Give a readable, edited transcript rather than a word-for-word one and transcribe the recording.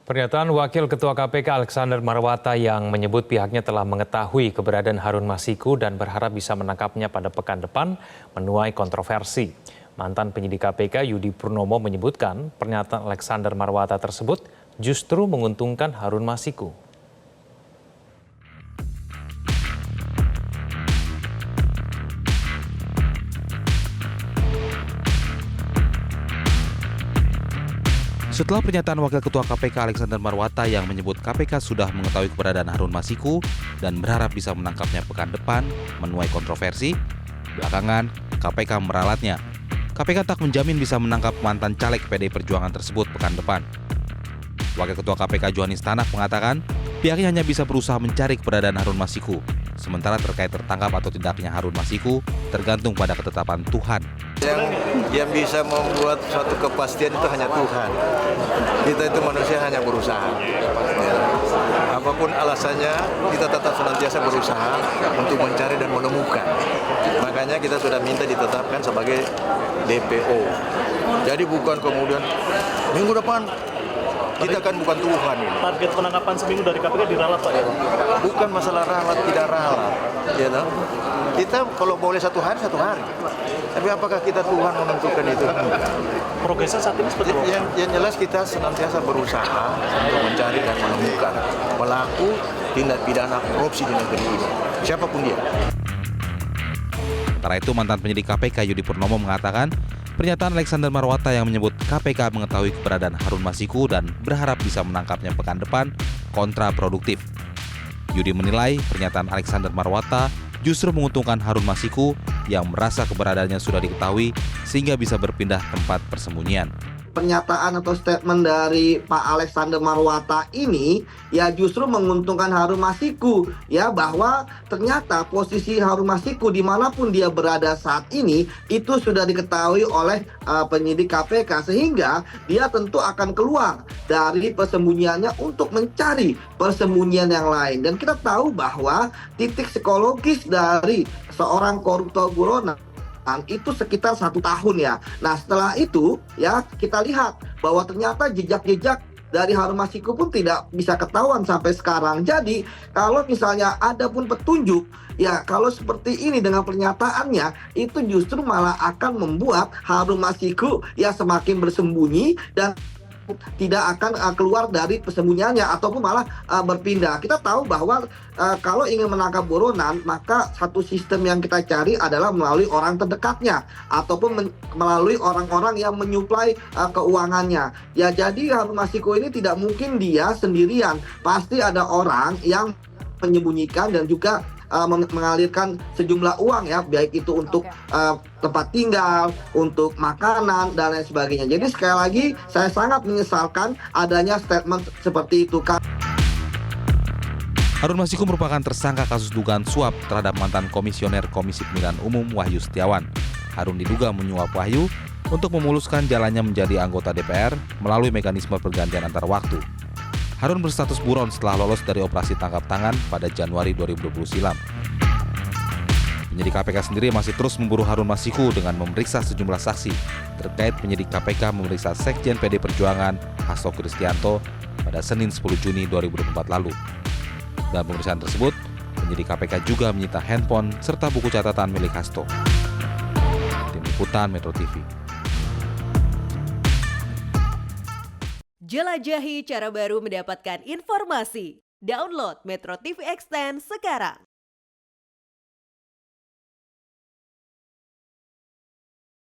Pernyataan Wakil Ketua KPK Alexander Marwata yang menyebut pihaknya telah mengetahui keberadaan Harun Masiku dan berharap bisa menangkapnya pada pekan depan menuai kontroversi. Mantan penyidik KPK Yudi Purnomo menyebutkan pernyataan Alexander Marwata tersebut justru menguntungkan Harun Masiku. Setelah pernyataan Wakil Ketua KPK Alexander Marwata yang menyebut KPK sudah mengetahui keberadaan Harun Masiku dan berharap bisa menangkapnya pekan depan menuai kontroversi, belakangan KPK meralatnya. KPK tak menjamin bisa menangkap mantan caleg PDI Perjuangan tersebut pekan depan. Wakil Ketua KPK Johanis Tanak mengatakan pihaknya hanya bisa berusaha mencari keberadaan Harun Masiku. Sementara terkait tertangkap atau tidaknya Harun Masiku tergantung pada ketetapan Tuhan. Yang bisa membuat suatu kepastian itu hanya Tuhan. Kita itu manusia hanya berusaha. Ya. Apapun alasannya, kita tetap senantiasa berusaha untuk mencari dan menemukan. Makanya kita sudah minta ditetapkan sebagai DPO. Jadi bukan kemudian minggu depan kita kan bukan Tuhan. Target penangkapan seminggu dari KPK diralat, Pak, ya? Bukan masalah ralat tidak ralat, ya toh? Kita kalau boleh satu hari. Tapi apakah kita Tuhan menentukan itu? Progresnya saat ini seperti apa? Yang jelas kita senantiasa berusaha untuk mencari dan menemukan pelaku tindak pidana korupsi di negeri ini, siapapun dia. Sementara itu mantan penyidik KPK Yudi Purnomo mengatakan pernyataan Alexander Marwata yang menyebut KPK mengetahui keberadaan Harun Masiku dan berharap bisa menangkapnya pekan depan kontraproduktif. Yudi menilai pernyataan Alexander Marwata justru menguntungkan Harun Masiku yang merasa keberadaannya sudah diketahui sehingga bisa berpindah tempat persembunyian. Pernyataan atau statement dari Pak Alexander Marwata ini ya justru menguntungkan Harun Masiku ya, bahwa ternyata posisi Harun Masiku dimanapun dia berada saat ini itu sudah diketahui oleh penyidik KPK, sehingga dia tentu akan keluar dari persembunyiannya untuk mencari persembunyian yang lain. Dan kita tahu bahwa titik psikologis dari seorang koruptor buronan itu sekitar 1 tahun ya. Nah setelah itu ya kita lihat bahwa ternyata jejak-jejak dari Harun Masiku pun tidak bisa ketahuan sampai sekarang. Jadi kalau misalnya ada pun petunjuk ya, kalau seperti ini dengan pernyataannya itu justru malah akan membuat Harun Masiku ya semakin bersembunyi dan tidak akan keluar dari persembunyiannya ataupun malah berpindah. Kita tahu bahwa kalau ingin menangkap buronan, maka satu sistem yang kita cari adalah melalui orang terdekatnya ataupun melalui orang-orang yang menyuplai keuangannya. Ya jadi Harun Masiku ini tidak mungkin dia sendirian, pasti ada orang yang menyembunyikan dan juga mengalirkan sejumlah uang ya, baik itu untuk tempat tinggal, untuk makanan dan lain sebagainya. Jadi sekali lagi saya sangat menyesalkan adanya statement seperti itu. Harun Masiku merupakan tersangka kasus dugaan suap terhadap mantan komisioner Komisi Pemilihan Umum Wahyu Setiawan. Harun diduga menyuap Wahyu untuk memuluskan jalannya menjadi anggota DPR melalui mekanisme pergantian antar waktu. Harun berstatus buron setelah lolos dari operasi tangkap tangan pada Januari 2020 silam. Penyidik KPK sendiri masih terus memburu Harun Masiku dengan memeriksa sejumlah saksi terkait penyidik KPK memeriksa Sekjen PDI Perjuangan Hasto Kristianto pada Senin 10 Juni 2024 lalu. Dalam pemeriksaan tersebut, penyidik KPK juga menyita handphone serta buku catatan milik Hasto. Tim Liputan Metro TV. Jelajahi cara baru mendapatkan informasi. Download Metro TV Extend sekarang.